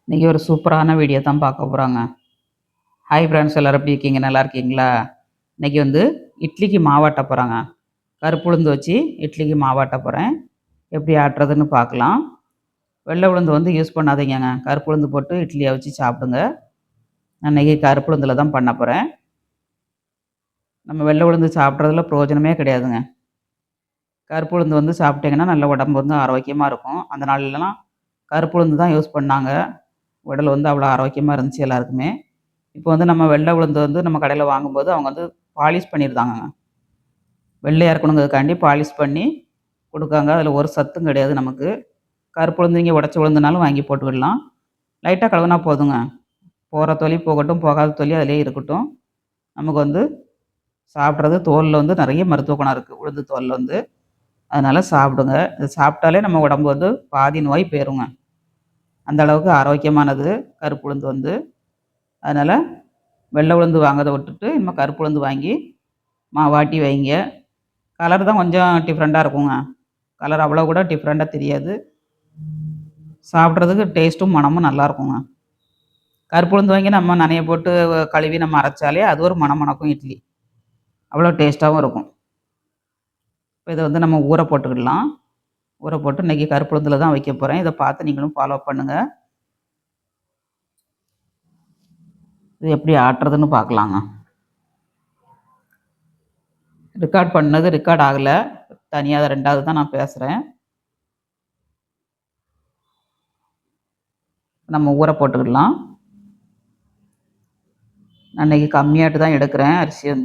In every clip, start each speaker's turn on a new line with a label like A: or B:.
A: இன்றைக்கி ஒரு சூப்பரான வீடியோ தான் பார்க்க போகிறாங்க. ஹாய் ஃப்ரெண்ட்ஸ், எல்லோரும் எப்படி இருக்கீங்க? நல்லா இருக்கீங்களா? இன்றைக்கி இட்லிக்கு மாவாட்ட போகிறாங்க. கருப்பு உளுந்து வச்சு இட்லிக்கு மாவாட்ட போகிறேன். எப்படி ஆட்டுறதுன்னு பார்க்கலாம். வெள்ளை உளுந்து யூஸ் பண்ணாதீங்கங்க. கருப்பு உளுந்து போட்டு இட்லியை வச்சு சாப்பிடுங்க. நான் இன்றைக்கி கருப்பு உளுந்தில் தான் பண்ண போகிறேன். நம்ம வெள்ளை உளுந்து சாப்பிட்றதுல பிரயோஜனமே கிடையாதுங்க. கருப்பு உளுந்து சாப்பிட்டிங்கன்னா நல்ல உடம்பு ஆரோக்கியமாக இருக்கும். அந்த நாள்லலாம் கருப்பு உளுந்து தான் யூஸ் பண்ணாங்க. உடல் அவ்வளோ ஆரோக்கியமாக இருந்துச்சு எல்லாருக்குமே. இப்போ நம்ம வெள்ளை உளுந்து நம்ம கடையில் வாங்கும்போது அவங்க பாலிஷ் பண்ணியிருந்தாங்கங்க. வெள்ளையாக இருக்கணுங்கிறதுக்காண்டி பாலிஷ் பண்ணி கொடுக்காங்க. அதில் ஒரு சத்தும் கிடையாது நமக்கு. கருப்பு உளுந்து நீங்கள் உடச்ச உளுந்துனாலும் வாங்கி போட்டுக்கிடலாம். லைட்டாக கழுவுனா போதுங்க. போகிற தொலி போகட்டும், போகாத தொலி அதிலே இருக்கட்டும். நமக்கு சாப்பிட்றது தோலில் நிறைய மருத்துவ குணம் இருக்குது உளுந்து தோலில். அதனால் சாப்பிடுங்க. இது சாப்பிட்டாலே நம்ம உடம்பு பாதி நோய் போயிருங்க. அந்த அளவுக்கு ஆரோக்கியமானது கருப்பு உளுந்து. அதனால் வெள்ளை உளுந்து வாங்கிறத விட்டுட்டு இனிமேல் கருப்பு உளுந்து வாங்கி மாவாட்டி வைங்க. கலர் தான் கொஞ்சம் டிஃப்ரெண்ட்டாக இருக்குங்க. கலர் அவ்வளோ கூட டிஃப்ரெண்ட்டாக தெரியாது. சாப்பிட்றதுக்கு டேஸ்ட்டும் மணமும் நல்லாயிருக்குங்க. கருப்பு உளுந்து வாங்கி நம்ம நனைய போட்டு கழுவி நம்ம அரைச்சாலே அது ஒரு மணக்கும் இட்லி. அவ்வளோ டேஸ்ட்டாகவும் இருக்கும். இப்போ இதை நம்ம ஊற போட்டுக்கிடலாம். ஊற போட்டு இன்றைக்கி கருப்பு உளுந்தில் தான் வைக்க போகிறேன். இதை பார்த்து நீங்களும் ஃபாலோ பண்ணுங்கள். இது எப்படி ஆட்டுறதுன்னு பார்க்கலாங்க. ரெக்கார்ட் பண்ணது ரெக்கார்ட் ஆகலை. தனியாக ரெண்டாவது தான் நான் பேசுகிறேன். நம்ம ஊற போட்டுக்கிடலாம். நான் இன்றைக்கி கம்மியாட்டு தான் எடுக்கிறேன் அரிசி.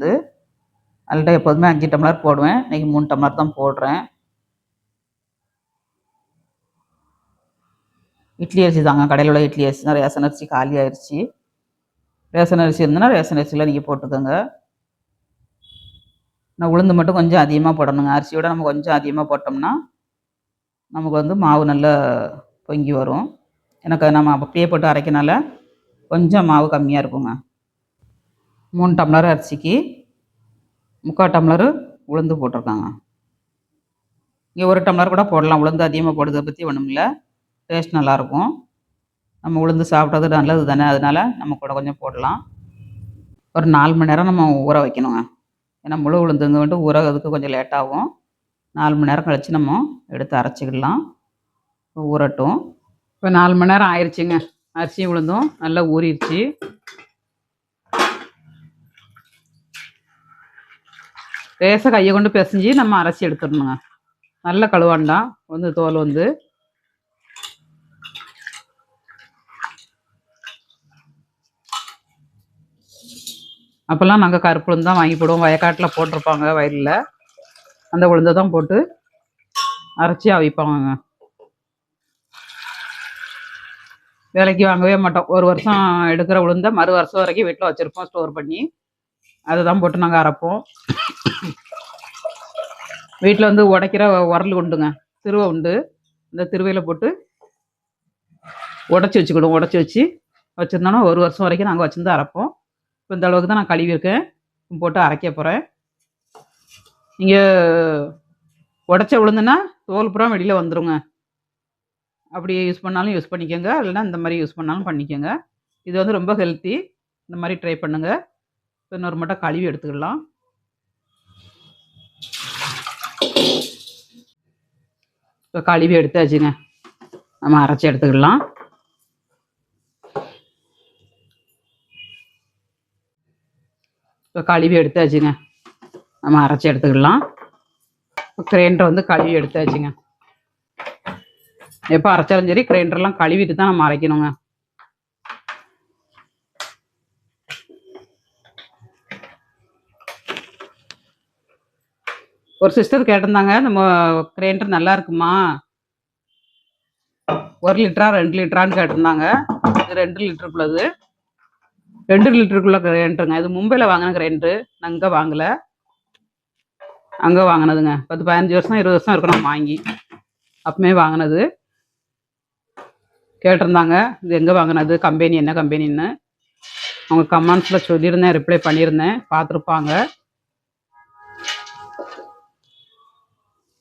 A: அதில் எப்போதுமே 5 டம்ளர் போடுவேன். இன்றைக்கி 3 டம்ளர் தான் போடுறேன். இட்லி அரிசி தாங்க, கடையில் உள்ள இட்லி அரிசி தான். ரேஷன் அரிசி காலி ஆயிடுச்சு. ரேஷன் அரிசி இருந்ததுன்னா ரேஷன் அரிசியில் நீங்கள் போட்டுக்கோங்க. நான் உளுந்து மட்டும் கொஞ்சம் அதிகமாக போடணுங்க. அரிசியோட நம்ம கொஞ்சம் அதிகமாக போட்டோம்னா நமக்கு மாவு நல்லா பொங்கி வரும். எனக்கு நம்ம அப்படியே போட்டு அரைக்கனால கொஞ்சம் மாவு கம்மியாக இருக்குங்க. 3 டம்ளர் அரிசிக்கு 3/4 டம்ளரு உளுந்து போட்டிருக்காங்க. இங்கே 1 டம்ளர் கூட போடலாம். உளுந்து அதிகமாக போடுறதை பற்றி ஒன்றும் இல்லை. டேஸ்ட் நல்லாயிருக்கும். நம்ம உளுந்து சாப்பிட்றது நல்லது தானே, அதனால் நம்ம கூட கொஞ்சம் போடலாம். ஒரு 4 மணி நேரம் நம்ம ஊற வைக்கணுங்க. ஏன்னா முழு உளுந்துங்க ஊறதுக்கு கொஞ்சம் லேட்டாகும். 4 மணி நேரம் கழித்து நம்ம எடுத்து அரைச்சிக்கிடலாம். ஊறட்டும். இப்போ 4 மணி நேரம் ஆயிடுச்சுங்க. அரிசியும் உளுந்தும் நல்லா ஊறிடுச்சு. லேசாக கையை கொண்டு பிசைஞ்சு நம்ம அரைச்சி எடுத்துடணுங்க. நல்ல கழுவாண்டாம் தோல் அப்போல்லாம் நாங்கள் கருப்பு உளுந்து தான் வாங்கி போடுவோம். வயக்காட்டில் போட்டிருப்பாங்க வயலில். அந்த உளுந்தை தான் போட்டு அரைச்சி அவிப்பாங்க. விலைக்கு வாங்கவே மாட்டோம். ஒரு வருஷம் எடுக்கிற உளுந்தை மறு வருஷம் வரைக்கும் வீட்டில் வச்சுருப்போம் ஸ்டோர் பண்ணி. அதை தான் போட்டு நாங்கள் அரைப்போம். வீட்டில் உடைக்கிற உரல் உண்டுங்க, திருவை உண்டு. இந்த திருவையில் போட்டு உடச்சி வச்சுக்கிடுவோம். உடச்சி வச்சு வச்சுருந்தோன்னா ஒரு வருஷம் வரைக்கும் நாங்கள் வச்சுருந்து அரைப்போம். இப்போ இந்த அளவுக்கு தான் நான் கழுவிருக்கேன். போட்டு அரைக்க போகிறேன். நீங்கள் உடச்ச உளுந்துன்னா தோல் புறம் வெளியில் வந்துடுங்க. அப்படி யூஸ் பண்ணாலும் யூஸ் பண்ணிக்கோங்க, இல்லைன்னா இந்த மாதிரி யூஸ் பண்ணாலும் பண்ணிக்கோங்க. இது ரொம்ப ஹெல்த்தி. இந்த மாதிரி ட்ரை பண்ணுங்கள். இப்போ இன்னொரு மட்டும் கழுவி எடுத்துக்கலாம். இப்போ கழுவி எடுத்தாச்சுங்க. நம்ம அரைச்சி எடுத்துக்கலாம். இப்போ கழுவி எடுத்தாச்சுங்க. நம்ம அரைச்சி எடுத்துக்கலாம். இப்போ கிரைண்டரை கழுவி எடுத்தாச்சுங்க. எப்போ அரைச்சாலும் சரி கிரைண்டர்லாம் கழுவிட்டு தான் நம்ம அரைக்கணுங்க. ஒரு சிஸ்டர் கேட்டிருந்தாங்க, நம்ம கிரைண்டர் நல்லா இருக்குமா, 1 லிட்டரா 2 லிட்டரான்னு கேட்டிருந்தாங்க. இது 2 லிட்டருக்குள்ளது. 2 லிட்டருக்குள்ள கிரைண்டருங்க. இது மும்பையில் வாங்கின கிரைண்டரு. நான் இங்கே வாங்கலை, அங்கே வாங்கினதுங்க. 10-15 வருஷம் 20 வருஷம் இருக்கணும் வாங்கி. அப்பவுமே வாங்கினது. கேட்டிருந்தாங்க இது எங்கே வாங்கினது, கம்பெனி என்ன கம்பெனின்னு. அவங்க கமெண்ட்ஸில் சொல்லியிருந்தேன், ரிப்ளை பண்ணியிருந்தேன், பார்த்துருப்பாங்க.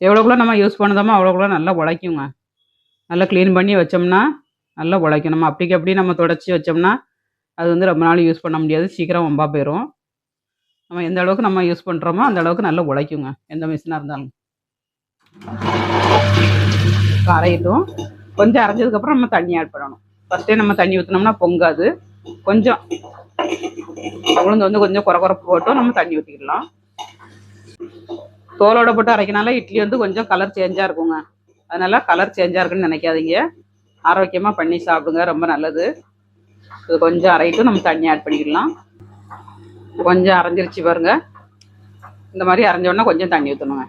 A: எவ்வளோக்குள்ள நம்ம யூஸ் பண்ணதோமோ அவ்வளோக்குள்ள நல்லா உழைக்குங்க. நல்லா க்ளீன் பண்ணி வச்சோம்னா நல்லா உழைக்கும். நம்ம அப்படிக்கு அப்படி நம்ம தொடச்சி வச்சோம்னா அது வந்து ரொம்ப நாள் யூஸ் பண்ண முடியாது, சீக்கிரம் வம்பா போயிடும். நம்ம எந்த அளவுக்கு நம்ம யூஸ் பண்ணுறோமோ அந்த அளவுக்கு நல்லா உழைக்குங்க எந்த மிஷினாக இருந்தாலும். அரையிட்டும். கொஞ்சம் அரைஞ்சதுக்கப்புறம் நம்ம தண்ணி ஆட் பண்ணணும். ஃபஸ்ட்டே நம்ம தண்ணி ஊற்றினோம்னா பொங்காது. கொஞ்சம் உளுந்து வந்து கொஞ்சம் குறப்பு போட்டு நம்ம தண்ணி ஊற்றிக்கலாம். தோலோட போட்டு அரைக்கனால இட்லி வந்து கொஞ்சம் கலர் சேஞ்சாக இருக்குங்க. அதனால் கலர் சேஞ்சாக இருக்குன்னு நினைக்காதீங்க. ஆரோக்கியமாக பண்ணி சாப்பிடுங்க, ரொம்ப நல்லது. இது கொஞ்சம் அரைட்டு நம்ம தண்ணி ஆட் பண்ணிக்கலாம். கொஞ்சம் அரைஞ்சிருச்சு பாருங்க. இந்த மாதிரி அரைஞ்சோடனே கொஞ்சம் தண்ணி ஊற்றணுங்க.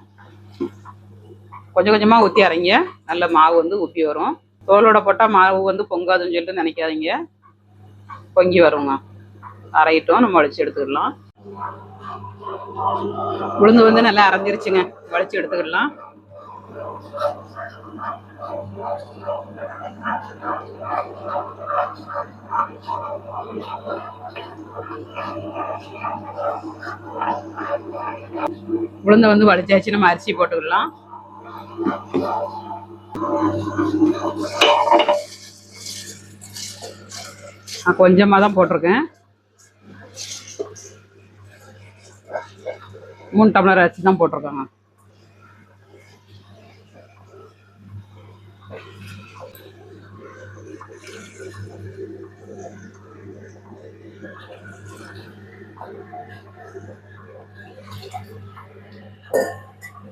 A: கொஞ்சம் கொஞ்சமாக ஊற்றி அரைங்க, நல்ல மாவு வந்து உப்பி வரும். தோலோட போட்டால் மாவு வந்து பொங்காதுன்னு சொல்லிட்டு நினைக்காதீங்க, பொங்கி வருங்க. அரையிட்டோம், நம்ம வலிச்சு எடுத்துக்கலாம். உளுந்து வந்து நல்லா அரைஞ்சிருச்சுங்க, வலிச்சு எடுத்துக்கலாம். உளுந்த வந்து வலிச்சாச்சு, நம்ம அரிசி போட்டுக்கலாம். நான் கொஞ்சமாக தான் போட்டிருக்கேன். 3 டம்ளர் அரிசி தான் போட்டிருக்காங்க.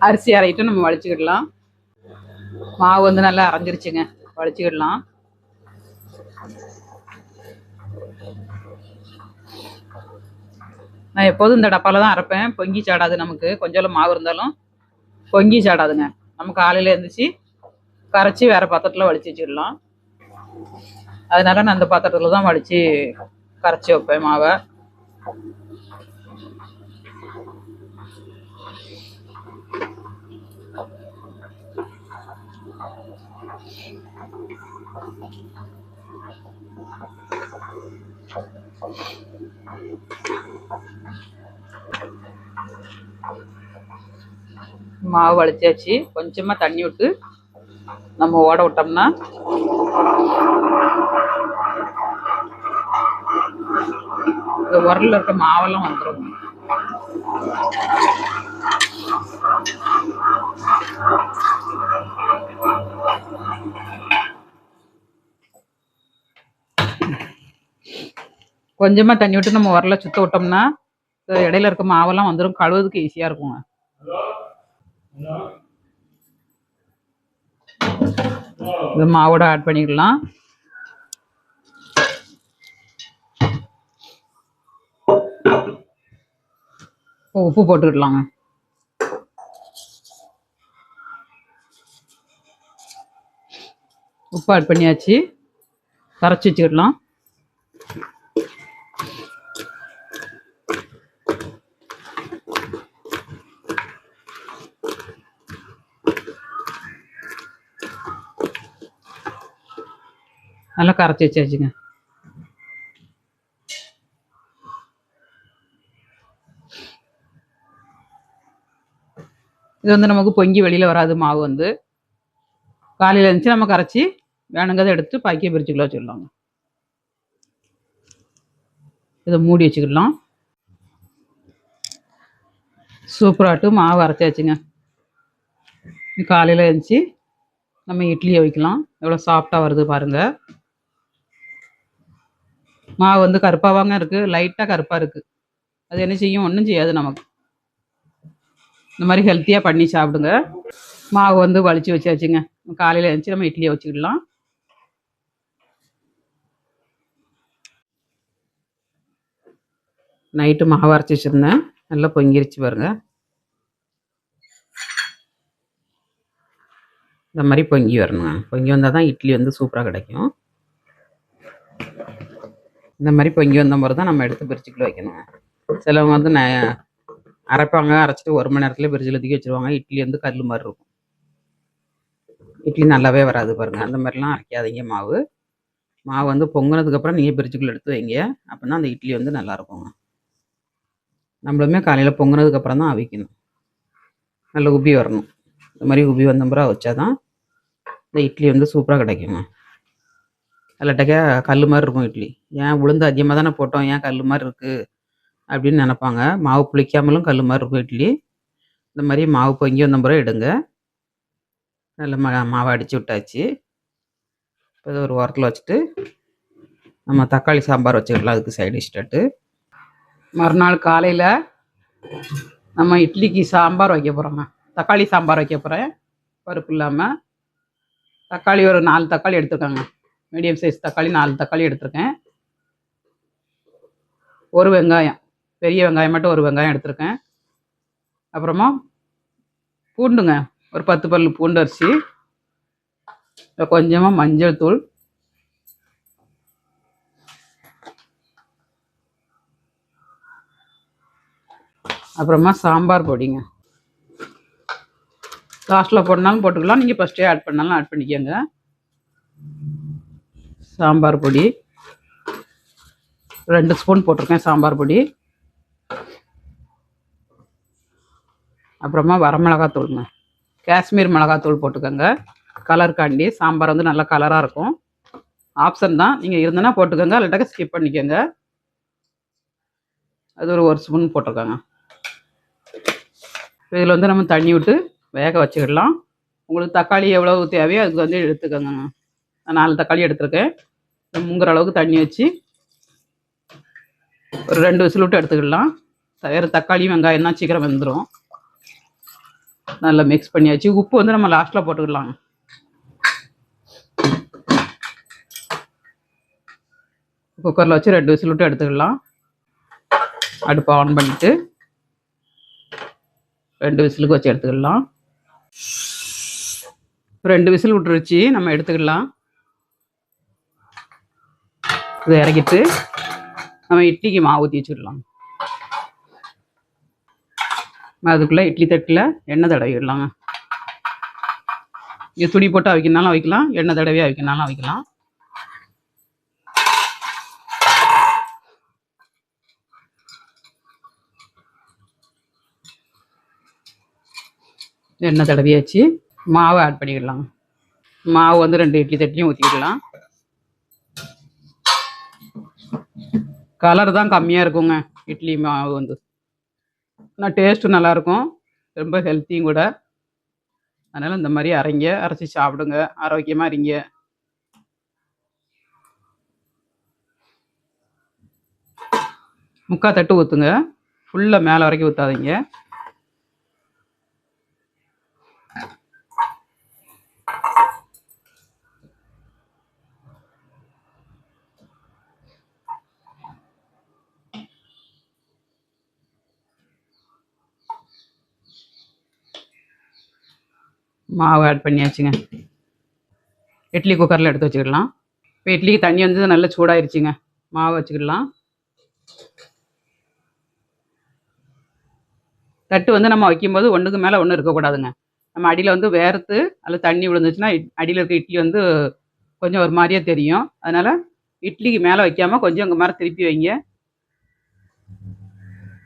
A: அரிசி அரைட்டு நம்ம வலிச்சுக்கிடலாம். மாவு வந்து நல்லா அரைஞ்சிருச்சுங்க, வலிச்சுக்கிடலாம். நான் எப்போதும் இந்த டப்பாவில் தான் அரைப்பேன். பொங்கி சாடாது, நமக்கு கொஞ்சம் மாவு இருந்தாலும் பொங்கி சாடாதுங்க. நம்ம காலையில் எழுந்திரிச்சு கரைச்சி வேறு பாத்திரத்தில் வலிச்சு வச்சுக்கிடலாம். அதனால நான் அந்த பாத்திரத்தில் தான் வலிச்சு கரைச்சி வைப்பேன் மாவை. மாவு வலிச்சாச்சு. கொஞ்சமாக தண்ணி விட்டு நம்ம ஓட விட்டோம்னா இந்த உரலில் இருக்க மாவெல்லாம் வந்துடும். கொஞ்சமாக தண்ணி விட்டு நம்ம உரலை சுத்த விட்டோம்னா இடையில இருக்க மாவெல்லாம் வந்துடும், கழுவுறதுக்கு ஈஸியாக இருக்குங்க. இது மாவோட ஆட் பண்ணிக்கலாம். உப்பு போட்டுக்கிடலாங்க. உப்பு ஆட் பண்ணியாச்சு, கரைச்சி வச்சுக்கிடலாம். நல்லா கரைச்சி வச்சாச்சுங்க. இது வந்து நமக்கு பொங்கி வெளியில் வராது. மாவு வந்து காலையில் இருந்துச்சு நம்ம கரைச்சி வேணுங்கிறத எடுத்து பாக்கிய பிரிச்சுக்கலாம் வச்சுக்கலாங்க. இதை மூடி வச்சுக்கிடலாம். சூப்பராட்டு மாவு அரைச்சாச்சுங்க. காலையில் இருந்துச்சு நம்ம இட்லியை வைக்கலாம். எவ்வளோ சாஃப்டாக வருது பாருங்கள். மாவு வந்து கருப்பாவாங்க இருக்குது, லைட்டாக கருப்பாக இருக்குது. அது என்ன செய்யும்? ஒன்றும் செய்யாது நமக்கு. இந்த மாதிரி ஹெல்த்தியாக பண்ணி சாப்பிடுங்க. மாவு வந்து வலிச்சு வச்சாச்சுங்க. காலையில் எழுந்துச்சு நம்ம இட்லியை வச்சுக்கிடலாம். நைட்டு மாவு அரைச்சி வச்சுருந்தேன், நல்லா பொங்கிருச்சு பாருங்க. இந்த மாதிரி பொங்கி வரணுங்க. பொங்கி வந்தால் தான் இட்லி வந்து சூப்பராக கிடைக்கும். இந்த மாதிரி பொங்கி வந்த மாதிரி தான் நம்ம எடுத்து பிரிச்சுக்குள்ள வைக்கணுங்க. சிலவங்க வந்து அரைப்பாங்க, அரைச்சிட்டு 1 மணி நேரத்தில் பிரிட்ஜில் தூக்கி வச்சுருவாங்க. இட்லி வந்து கல் மாதிரி இருக்கும், இட்லி நல்லாவே வராது பாருங்கள். அந்த மாதிரிலாம் அரைக்காதீங்க. மாவு வந்து பொங்கினதுக்கப்புறம் நீங்கள் பிரிட்ஜுக்குள்ளே எடுத்து வைங்க. அப்படின்னா அந்த இட்லி வந்து நல்லாயிருக்குங்க. நம்மளுமே காலையில் பொங்கினதுக்கப்புறம் தான் அவிக்கணும். நல்லா உப்பி வரணும். இந்த மாதிரி உப்பி வந்த பிறகு வச்சா தான் இந்த இட்லி வந்து சூப்பராக கிடைக்குங்க. இல்லாட்டாக்கா கல் மாதிரி இருக்கும் இட்லி. ஏன் உளுந்து அதிகமாக தானே போட்டோம், ஏன் கல் மாதிரி இருக்குது அப்படின்னு நினப்பாங்க. மாவு புளிக்காமலும் கல் மாதிரி இருக்கும் இட்லி. இந்த மாதிரி மாவு பொங்கி வந்த பிறகு எடுங்க. நல்ல மாவை அடித்து விட்டாச்சு. இப்போ இதை ஒரு ஓரத்தில் வச்சுட்டு நம்ம தக்காளி சாம்பார் வச்சுக்கலாம். அதுக்கு சைடு டிஷ்ட்டு மறுநாள் காலையில் நம்ம இட்லிக்கு சாம்பார் வைக்க போகிறோங்க. தக்காளி சாம்பார் வைக்க போகிறேன், பருப்பு இல்லாமல். தக்காளி ஒரு 4 தக்காளி எடுத்துருக்கேங்க. மீடியம் சைஸ் தக்காளி 4 தக்காளி எடுத்திருக்கேன். ஒரு வெங்காயம், பெரிய வெங்காயம் மட்டும் ஒரு வெங்காயம் எடுத்திருக்கேன். அப்புறமா பூண்டுங்க, ஒரு 10 பல் பூண்டு அரிசி, கொஞ்சமாக மஞ்சள் தூள், அப்புறமா சாம்பார் பொடிங்க. லாஸ்ட்டில் போடனாலும் போட்டுக்கலாம், நீங்கள் ஃபஸ்ட்டே ஆட் பண்ணாலும் ஆட் பண்ணிக்கோங்க. சாம்பார் பொடி 2 ஸ்பூன் போட்டிருக்கேன் சாம்பார் பொடி. அப்புறமா வரமிளகாத்தூளுங்க, காஷ்மீர் மிளகாத்தூள் போட்டுக்கோங்க. கலருக்காண்டி சாம்பார் வந்து நல்லா கலராக இருக்கும். ஆப்ஷன் தான், நீங்கள் இருந்தனா போட்டுக்கோங்க, இல்லாட்டாக்க ஸ்கிப் பண்ணிக்கோங்க. அது ஒரு ஸ்பூன் போட்டிருக்காங்க. இதில் வந்து நம்ம தண்ணி விட்டு வேக வச்சுக்கிடலாம். உங்களுக்கு தக்காளி எவ்வளவு தேவையோ அதுக்கு வந்து எடுத்துக்கோங்க. நான் 4 தக்காளி எடுத்துருக்கேன். முங்குற அளவுக்கு தண்ணி வச்சு ஒரு 2 விசில் விட்டு எடுத்துக்கிடலாம். வேறு தக்காளி வெங்காயம் தான் சீக்கிரம் வெந்துடும். நல்லா மிக்ஸ் பண்ணியாச்சு. உப்பு வந்து நம்ம லாஸ்ட்டில் போட்டுக்கிடலாம். குக்கரில் வச்சு 2 விசில் விட்டு எடுத்துக்கிடலாம். அடுப்பை ஆன் பண்ணிவிட்டு 2 விசிலுக்கு வச்சு எடுத்துக்கிடலாம். 2 விசில் விட்டுருச்சு, நம்ம எடுத்துக்கிடலாம். இதை இறக்கிட்டு நம்ம இட்லிக்கு மாவு ஊற்றி வச்சுக்கிடலாம். அதுக்குள்ளே இட்லி தட்டில் எண்ணெய் தடவிடலாங்க. இது துணி போட்டு அவிக்கனாலும் அவிக்கலாம், எண்ணெய் தடவி அவிக்கனாலும் அவிக்கலாம். எண்ணெய் தடவியாச்சு, மாவை ஆட் பண்ணிக்கிடலாம். மாவு வந்து 2 இட்லி தட்டிலையும் ஊற்றிக்கிடலாம். கலர் தான் கம்மியாக இருக்குங்க இட்லி மாவு வந்து, ஆனால் டேஸ்ட்டு நல்லாயிருக்கும், ரொம்ப ஹெல்த்தியும் கூட. அதனால் இந்த மாதிரி அரைச்சி சாப்பிடுங்க, ஆரோக்கியமாக இருங்க. முக்கால் தட்டு ஊற்றுங்க, ஃபுல்லாக மேலே வரைக்கும் ஊற்றாதீங்க. மாவு ஆட் பண்ணியாச்சுங்க. இட்லி குக்கரில் எடுத்து வச்சுக்கிடலாம். இப்போ இட்லிக்கு தண்ணி வந்து நல்லா சூடாயிருச்சுங்க. மாவு வச்சுக்கிடலாம். தட்டு வந்து நம்ம வைக்கும்போது ஒன்றுக்கு மேலே ஒன்றும் இருக்கக்கூடாதுங்க. நம்ம அடியில் வந்து வேர்த்து அதில் தண்ணி விழுந்துச்சுன்னா அடியில் இருக்க இட்லி வந்து கொஞ்சம் ஒரு மாதிரியே தெரியும். அதனால் இட்லிக்கு மேலே வைக்காமல் கொஞ்சம் இங்கே மாதிரி திருப்பி வைங்க,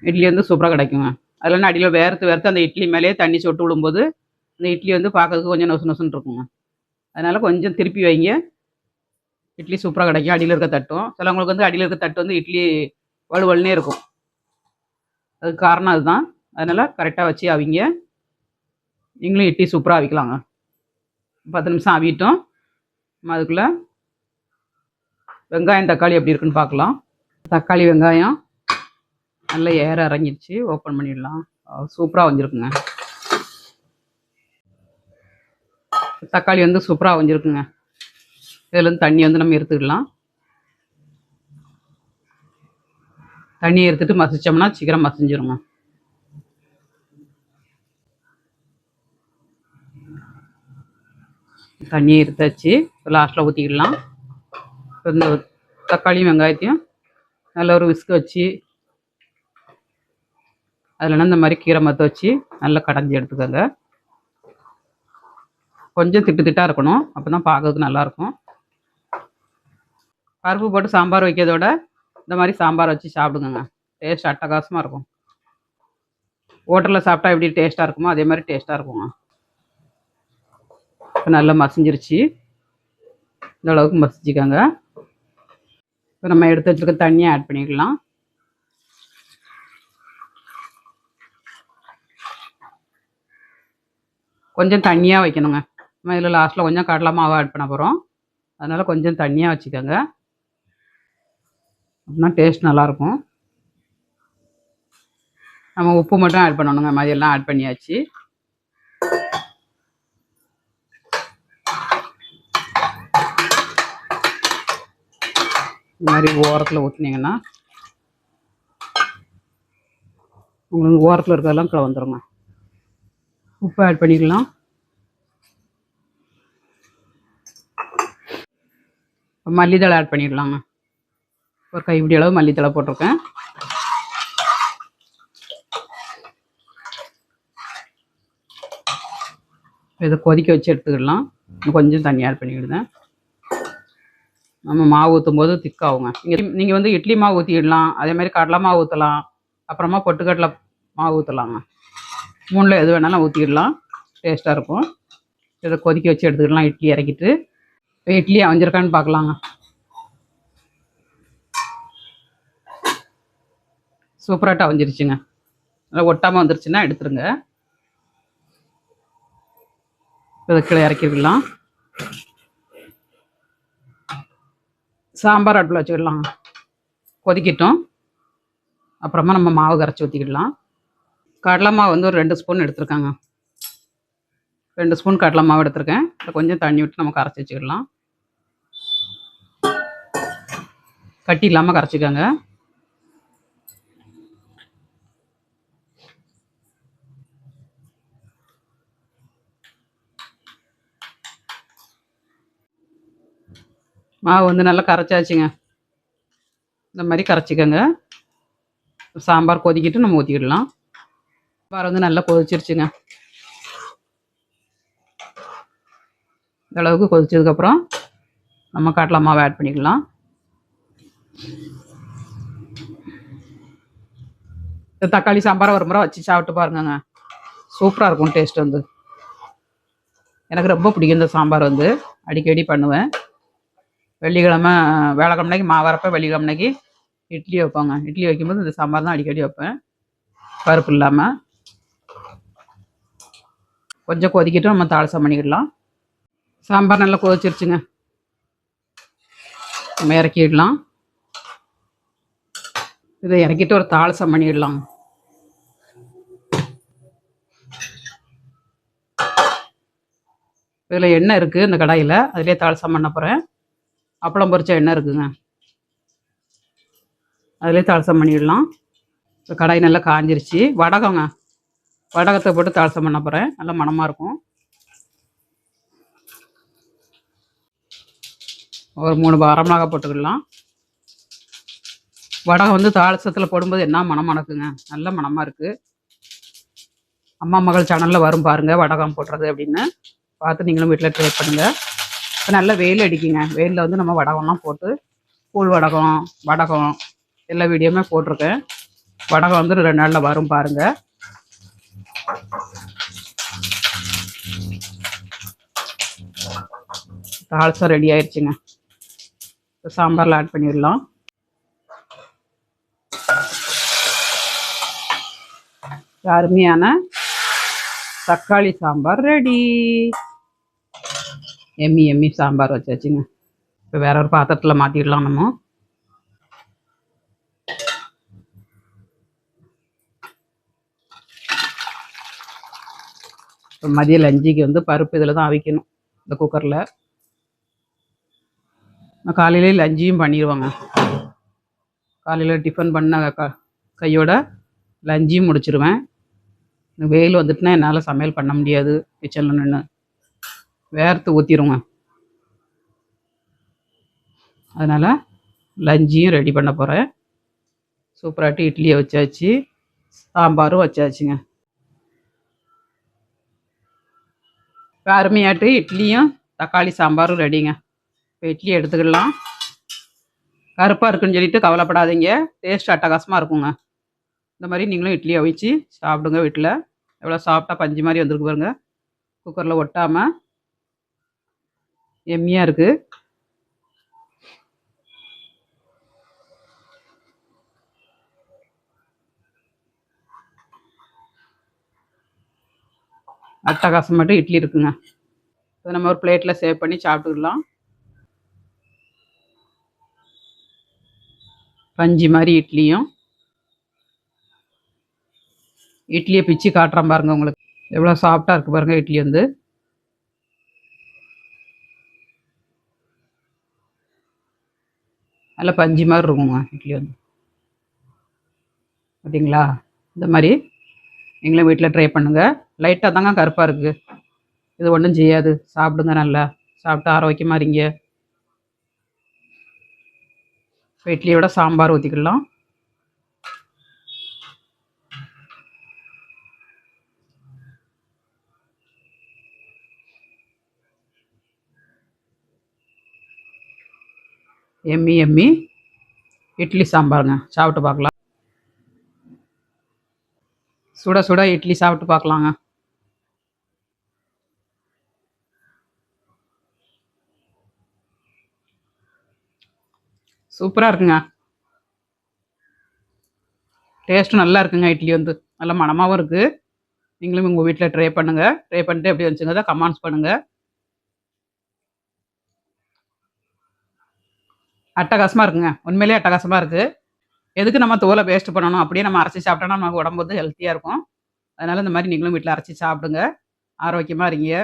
A: இட்லி வந்து சூப்பராக கிடைக்குங்க. அதில் அடியில் வேர்த்து அந்த இட்லி மேலேயே தண்ணி சொட்டு விடும்போது அந்த இட்லி வந்து பார்க்கறதுக்கு கொஞ்சம் நொசு நொசுன்னு இருக்குங்க. அதனால் கொஞ்சம் திருப்பி வைங்க, இட்லி சூப்பராக கிடைக்கும். அடியில் இருக்க தட்டும் சிலவங்களுக்கு வந்து அடியில் இருக்க தட்டு வந்து இட்லி வலுவலுன்னே இருக்கும். அதுக்கு காரணம் அதுதான். அதனால் கரெக்டாக வச்சு அவிங்க, நீங்களும் இட்லி சூப்பராக அவிக்கலாங்க. 10 நிமிஷம் அவிட்டோம். அதுக்குள்ளே வெங்காயம் தக்காளி எப்படி இருக்குன்னு பார்க்கலாம். தக்காளி வெங்காயம் நல்லா ஏற இறங்கிடுச்சு, ஓப்பன் பண்ணிடலாம். சூப்பராக வந்துருக்குங்க. தக்காளி வந்து சூப்பராக வந்துருக்குங்க. இதுலேருந்து தண்ணி வந்து நம்ம எடுத்துக்கலாம். தண்ணியை எடுத்துட்டு மசிச்சோம்னா சீக்கிரம் மசிஞ்சிருங்க. தண்ணியை எடுத்தாச்சு, லாஸ்ட்டில் ஊற்றிக்கிடலாம். இந்த தக்காளியும் வெங்காயத்தையும் நல்ல ஒரு விஸ்கு வச்சு அதில் இந்த மாதிரி கீரை மற்ற வச்சு நல்லா கடைஞ்சி எடுத்துக்கோங்க. கொஞ்சம் திட்டு திட்டாக இருக்கணும், அப்போ தான் பார்க்கறதுக்கு நல்லாயிருக்கும். பருப்பு போட்டு சாம்பார் வைக்கிறதோட இந்த மாதிரி சாம்பார் வச்சு சாப்பிடுங்க, டேஸ்ட் அட்டகாசமாக இருக்கும். ஹோட்டலில் சாப்பிட்டா எப்படி டேஸ்ட்டாக இருக்குமோ அதே மாதிரி டேஸ்ட்டாக இருக்குங்க. இப்போ நல்லா மசிஞ்சிருச்சு, இந்த அளவுக்கு மசிச்சுக்கோங்க. இப்போ நம்ம எடுத்து வச்சுருக்க தண்ணியை ஆட் பண்ணிக்கலாம். கொஞ்சம் தண்ணியாக வைக்கணுங்க. நம்ம இதில் லாஸ்ட்டில் கொஞ்சம் கடலை மாவு ஆட் பண்ண போகிறோம். அதனால் கொஞ்சம் தண்ணியாக வச்சுக்கோங்க. அப்படின்னா டேஸ்ட் நல்லாயிருக்கும். நம்ம உப்பு மட்டும் ஆட் பண்ணணுங்க. மதியெல்லாம் ஆட் பண்ணியாச்சு. இந்த மாதிரி ஓரத்தில் ஊற்றினீங்கன்னா உங்களுக்கு ஓரத்தில் இருக்கிறதெல்லாம் கீழே வந்துடுங்க. உப்பு ஆட் பண்ணிக்கலாம். மல்லித்தழை ஆட் பண்ணிடலாங்க. ஒரு கைப்பிடி அளவு மல்லித்தழை போட்டிருக்கேன். இதை கொதிக்க வச்சு எடுத்துக்கிடலாம். கொஞ்சம் தண்ணி ஆட் பண்ணிக்கிடுதேன். நம்ம மாவு ஊற்றும் போது திக்காகுங்க. நீங்கள் வந்து இட்லி மாவு ஊற்றிடலாம், அதே மாதிரி கடலை மாவு ஊற்றலாம், அப்புறமா பொட்டுக்கடலை மாவு ஊற்றலாங்க. மூணில் எது வேணாலும் ஊற்றிடலாம், டேஸ்ட்டாக இருக்கும். இதை கொதிக்க வச்சு எடுத்துக்கிடலாம். இட்லி இறக்கிட்டு இப்போ இட்லி அவிஞ்சிருக்கான்னு பார்க்கலாங்க. சூப்பராக அவிஞ்சிருச்சுங்க. நல்லா ஒட்டாமல் வந்துருச்சுன்னா எடுத்துருங்க. இதை கீழே இறக்கிடலாம். சாம்பார் அடுப்பில் வச்சுக்கிடலாம். கொதிக்கட்டும். அப்புறமா நம்ம மாவு கரைச்சி ஊற்றிக்கிடலாம். கடலை மாவு வந்து ஒரு 2 ஸ்பூன் எடுத்துருக்காங்க. 2 ஸ்பூன் கடலை மாவு எடுத்துருக்கேன். இதில் கொஞ்சம் தண்ணி விட்டு நம்ம கரைச்சி வச்சுக்கிடலாம். கட்டி இல்லாமல் கரைச்சிக்கோங்க. மாவு வந்து நல்லா கரைச்சாச்சுங்க. இந்த மாதிரி கரைச்சிக்கோங்க. சாம்பார் கொதிக்கிட்டு நம்ம ஊற்றிக்கிடலாம். சாம்பார் வந்து நல்லா கொதிச்சிருச்சுங்க. இந்த அளவுக்கு கொதிச்சதுக்கப்புறம் நம்ம கடலை மாவு ஆட் பண்ணிக்கலாம். இந்த தக்காளி சாம்பாரை ஒரு முறை வச்சு சாப்பிட்டு பாருங்கங்க. சூப்பராக இருக்கும் டேஸ்ட் வந்து. எனக்கு ரொம்ப பிடிக்கும் இந்த சாம்பார் வந்து. அடிக்கடி பண்ணுவேன். வெள்ளிக்கிழமை வேலைக்கிழமைக்கு மாவரப்ப வெள்ளிக்கிழமைக்கு இட்லி வைப்பாங்க. இட்லி வைக்கும்போது இந்த சாம்பார் தான் அடிக்கடி வைப்பேன், பருப்பு இல்லாமல். கொஞ்சம் கொதிக்கிட்டு நம்ம தாளிசம் பண்ணிக்கிடலாம். சாம்பார் நல்லா கொதிச்சிருச்சுங்க. நம்ம இறக்கிடலாம். இதை இறக்கிட்டு ஒரு தாளிசம் பண்ணிடலாம். இதில் எண்ணெய் இருக்குது இந்த கடாயில், அதிலே தாளிசம் பண்ண போகிறேன். அப்பளம் பொரிச்ச எண்ணெய் இருக்குங்க, அதிலே தாளிசம் பண்ணிடலாம். இப்போ கடாய் நல்லா காஞ்சிருச்சு. வடகங்க, வடகத்தை போட்டு தாளிசம் பண்ண போகிறேன். நல்லா மணமாக இருக்கும். ஒரு 3 வரமிளகாய் போட்டுக்கலாம். வடகம் வந்து தாளிசத்தில் போடும்போது என்ன மணம் மணக்குங்க, நல்ல மணமாக இருக்குது. அம்மா மகள் சேனலில் வரும் பாருங்கள் வடகம் போடுறது அப்படின்னு, பார்த்து நீங்களும் வீட்டில் ட்ரை பண்ணுங்கள். இப்போ நல்லா வெயில் அடிக்குங்க. வெயிலில் வந்து நம்ம வடகம்லாம் போட்டு கூழ் வடகம் வடகம் எல்லா வீடியோவுமே போட்டிருக்கேன். வடகம் வந்து 2 நாளில் வரும் பாருங்கள். தாளிசம் ரெடி ஆயிடுச்சுங்க. சாம்பாரில் ஆட் பண்ணிடலாம். அருமையான தக்காளி சாம்பார் ரெடி. எம்மி எம்மி சாம்பார் வச்சாச்சுங்க. இப்போ வேற ஒரு பாத்திரத்தில் மாற்றிடலாம் நம்ம. இப்போ மதிய லஞ்சுக்கு வந்து பருப்பு இதில் தான் அவிக்கணும், இந்த குக்கரில். நான் காலையிலே லஞ்சையும் பண்ணிடுவாங்க. காலையில் டிஃபன் பண்ண கையோட லஞ்சையும் முடிச்சிடுவேன். வெயில் வந்துட்டுனா என்னால் சமையல் பண்ண முடியாது. கிச்சனில் நின்று வேர்த்து ஊற்றிடுங்க. அதனால் லஞ்சையும் ரெடி பண்ண போகிறேன். சூப்பராகிட்டு இட்லியை வச்சாச்சு, சாம்பாரும் வச்சாச்சுங்க. இப்போ அருமையாட்டு இட்லியும் தக்காளி சாம்பாரும் ரெடிங்க. இப்போ இட்லி எடுத்துக்கலாம். கருப்பாக இருக்குன்னு சொல்லிட்டு கவலைப்படாதீங்க, டேஸ்ட் அட்டகாசமாக இருக்குங்க. இந்த மாதிரி நீங்களும் இட்லி அவிச்சு சாப்பிடுங்க வீட்டில். எவ்வளோ சாப்பிட்டா பஞ்சு மாதிரி வந்துருக்கு பாருங்க. குக்கரில் ஒட்டாமல் எம்மியாக இருக்குது. அட்டகாசமாட்டு இட்லி இருக்குங்க. இதை நம்ம ஒரு பிளேட்டில் சேவ் பண்ணி சாப்பிட்டுக்கலாம். பஞ்சு மாதிரி இட்லியும், இட்லியை பிச்சு காட்டுறேன் பாருங்கள். உங்களுக்கு எவ்வளோ சாஃப்டாக இருக்குது பாருங்கள். இட்லி வந்து நல்லா பஞ்சு மாதிரி இருக்குங்க. இட்லி வந்து பார்த்தீங்களா? இந்த மாதிரி நீங்களும் வீட்டில் ட்ரை பண்ணுங்கள். லைட்டாக தாங்க கருப்பாக இருக்குது. இது ஒன்றும் செய்யாது. சாப்பிடுங்க, நல்லா சாப்பிட்டு ஆரோக்கியமாக இருங்க. இப்போ இட்லியோட சாம்பார் ஊற்றிக்கலாம். எம்மி எம்மி இட்லி சாம்பாருங்க. சாப்பிட்டு பார்க்கலாம். சுட சுட இட்லி சாப்பிட்டு பார்க்கலாங்க. சூப்பராக இருக்குங்க. டேஸ்ட்டும் நல்லா இருக்குங்க. இட்லி வந்து நல்லா மணமாகவும் இருக்குது. நீங்களும் உங்கள் வீட்டில் ட்ரை பண்ணுங்கள். ட்ரை பண்ணிட்டு எப்படி வந்துச்சுங்க கமெண்ட்ஸ் பண்ணுங்கள். அட்டகாசமாக இருக்குங்க. உண்மையிலேயே அட்டகாசமாக இருக்குது. எதுக்கு நம்ம தோலை வேஸ்ட் பண்ணணும்? அப்படியே நம்ம அரைச்சி சாப்பிட்டோன்னா நமக்கு உடம்பு வந்து ஹெல்த்தியாக இருக்கும். அதனால் இந்த மாதிரி நீங்களும் வீட்டில் அரைச்சி சாப்பிடுங்க. ஆரோக்கியமாக இருங்க.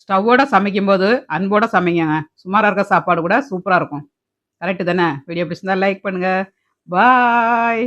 A: ஸ்டவ்வோட சமைக்கும்போது அன்போடு சமைங்கங்க. சுமாராக இருக்க சாப்பாடு கூட சூப்பராக இருக்கும். கரெக்டு தானே? வீடியோ பிடிச்சிருந்தா லைக் பண்ணுங்கள். பாய்.